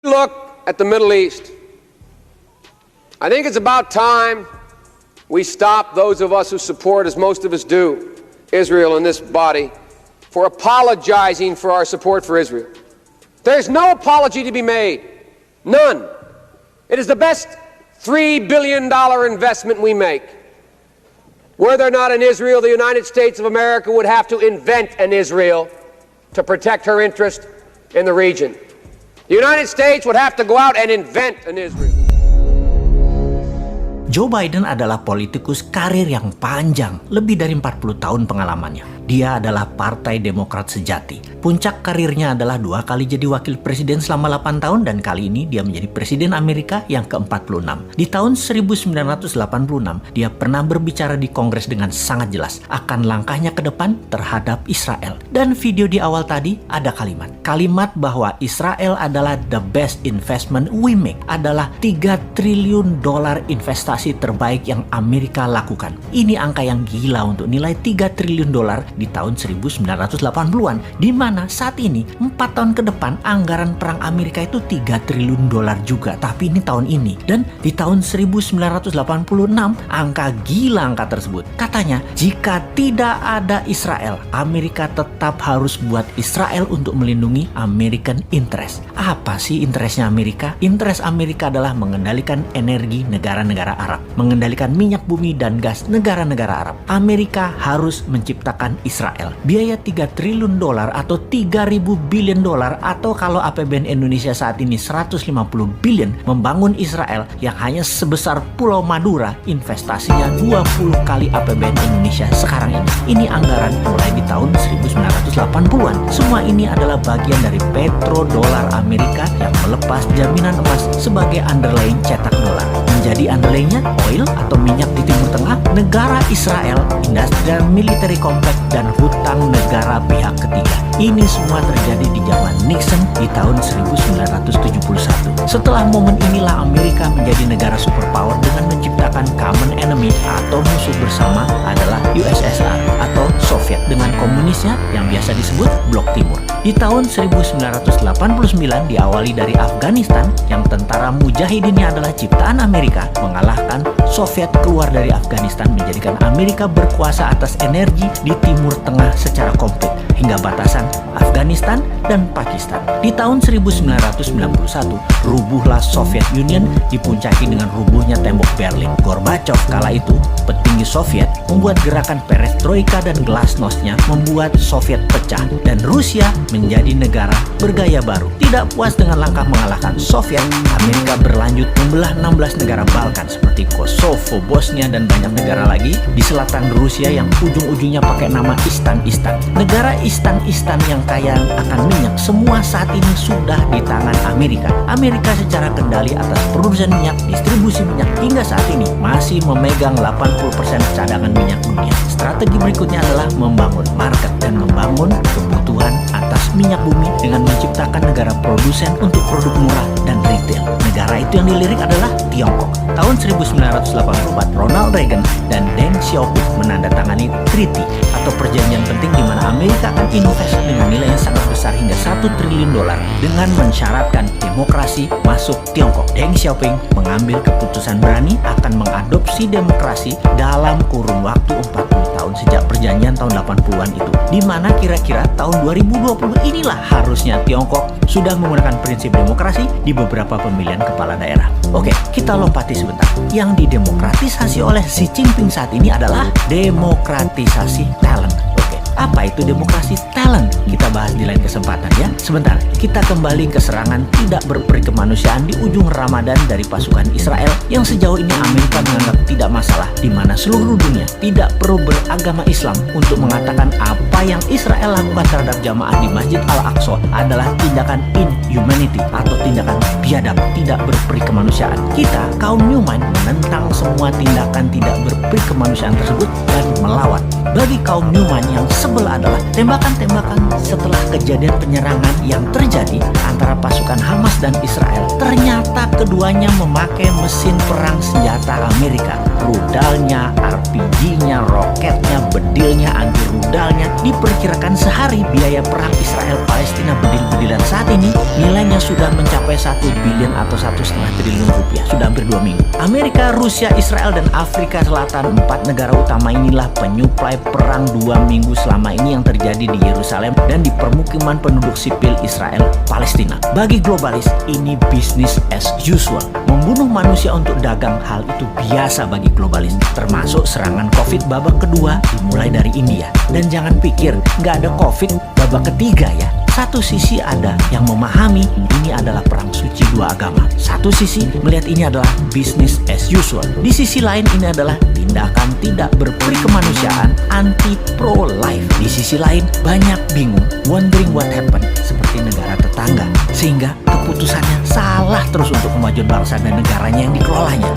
Look at the Middle East. I think it's about time we stop, those of us who support, as most of us do, Israel in this body, for apologizing for our support for Israel. There's no apology to be made. None. It is the best $3 billion investment we make. Were there not an Israel, the United States of America would have to invent an Israel to protect her interest in the region. The United States would have to go out and invent an Israel. Joe Biden adalah politikus karir yang panjang, lebih dari 40 tahun pengalamannya. Dia adalah Partai Demokrat sejati. Puncak karirnya adalah 2 kali jadi wakil presiden selama 8 tahun dan kali ini dia menjadi presiden Amerika yang ke-46. Di tahun 1986, dia pernah berbicara di Kongres dengan sangat jelas akan langkahnya ke depan terhadap Israel. Dan video di awal tadi ada kalimat bahwa Israel adalah the best investment we make, adalah $3 triliun investasi terbaik yang Amerika lakukan. Ini angka yang gila untuk nilai $3 triliun di tahun 1980-an, di mana saat ini 4 tahun ke depan anggaran perang Amerika itu $3 triliun juga, tapi ini tahun ini. Dan di tahun 1986 angka gila angka tersebut. Katanya jika tidak ada Israel, Amerika tetap harus buat Israel untuk melindungi American interest. Apa sih interestnya Amerika? Interest Amerika adalah mengendalikan energi negara-negara Arab, mengendalikan minyak bumi dan gas negara-negara Arab. Amerika harus menciptakan Israel. Biaya $3 triliun atau 3.000 billion atau kalau APBN Indonesia saat ini 150 billion membangun Israel yang hanya sebesar Pulau Madura, investasinya 20 kali APBN Indonesia sekarang ini. Ini anggaran mulai di tahun 1980-an. Semua ini adalah bagian dari petrodolar Amerika yang melepas jaminan emas sebagai underlying cetak dolar. Menjadi underlyingnya oil atau minyak di Timur Tengah, negara Israel, industrial military complex dan hutang negara pihak ketiga. Ini semua terjadi di zaman Nixon di tahun 1971. Setelah momen inilah Amerika menjadi negara superpower dengan menciptakan common enemy atau musuh bersama adalah USSR atau Soviet dengan komunisnya yang biasa disebut Blok Timur. Di tahun 1989 diawali dari Afghanistan yang tentara mujahidinnya adalah ciptaan Amerika, mengalahkan Soviet keluar dari Afghanistan menjadikan Amerika berkuasa atas energi di Timur Tengah secara komplit hingga batasan Afghanistan dan Pakistan. Di tahun 1991 rubuhlah Soviet Union dipuncaki dengan rubuhnya tembok Berlin. Gorbachev kala itu petinggi Soviet membuat gerakan perestroika dan glasnostnya membuat Soviet pecah dan Rusia menjadi negara bergaya baru. Tidak puas dengan langkah mengalahkan Soviet, Amerika berlanjut membelah 16 negara Balkan seperti Kosovo, Bosnia dan banyak negara lagi di selatan Rusia yang ujung-ujungnya pakai nama Istan-Istan. Negara Istan-Istan yang kaya akan minyak semua saat ini sudah di tangan Amerika. Amerika secara kendali atas produsen minyak, distribusi minyak hingga saat ini masih memegang 80% cadangan minyak dunia. Strategi berikutnya adalah membangun market dan membangun kebutuhan atas minyak bumi dengan menciptakan negara produsen untuk produk murah dan retail. Negara itu yang dilirik adalah Tiongkok. Tahun 1984 Ronald Reagan dan Deng Xiaoping menandatangani treaty atau perjanjian penting di mana Amerika akan invest dengan nilai yang sangat besar hingga $1 triliun dengan mensyaratkan demokrasi masuk Tiongkok. Deng Xiaoping mengambil keputusan berani akan mengadopsi demokrasi dalam kurun waktu 40 tahun sejak perjanjian tahun 80-an itu. Di mana kira-kira tahun 2020 inilah harusnya Tiongkok sudah menggunakan prinsip demokrasi di beberapa pemilihan kepala daerah. Oke, kita lompati sebentar. Yang didemokratisasi oleh Xi Jinping saat ini adalah demokratisasi talent. Apa itu demokrasi talent? Kita bahas di lain kesempatan ya. Sebentar, kita kembali ke serangan tidak berperi kemanusiaan di ujung Ramadan dari pasukan Israel yang sejauh ini Amerika menganggap tidak masalah, di mana seluruh dunia tidak perlu beragama Islam untuk mengatakan apa yang Israel lakukan terhadap jamaah di Masjid Al-Aqsa adalah tindakan inhumanity atau tindakan biadab, tidak berperi kemanusiaan. Kita, kaum Newman, menentang semua tindakan tidak berperi kemanusiaan tersebut dan melawan. Bagi kaum Newman yang sebel adalah tembakan-tembakan setelah kejadian penyerangan yang terjadi antara pasukan Hamas dan Israel. Ternyata keduanya memakai mesin perang senjata Amerika. rudalnya, RPG-nya, roketnya, bedilnya, anti rudalnya. Diperkirakan sehari biaya perang Israel-Palestina bedil-bedilan saat ini nilainya sudah mencapai 1 billion atau 1,5 triliun rupiah. Sudah hampir 2 minggu. Amerika, Rusia, Israel, dan Afrika Selatan, 4 negara utama inilah penyuplai perang 2 minggu selama ini yang terjadi di Yerusalem dan di permukiman penduduk sipil Israel-Palestina. Bagi globalis, ini business as usual. Membunuh manusia untuk dagang, hal itu biasa bagi globalis. Termasuk serangan COVID babak kedua dimulai dari India. Dan jangan pikir nggak ada COVID babak ketiga ya. Satu sisi ada yang memahami ini adalah perang suci dua agama. Satu sisi melihat ini adalah business as usual. Di sisi lain ini adalah tindakan tidak berperi kemanusiaan anti pro-life. Di sisi lain banyak bingung, wondering what happened seperti negara tetangga. Sehingga keputusannya salah terus untuk kemajuan bangsa dan negaranya yang dikelolanya.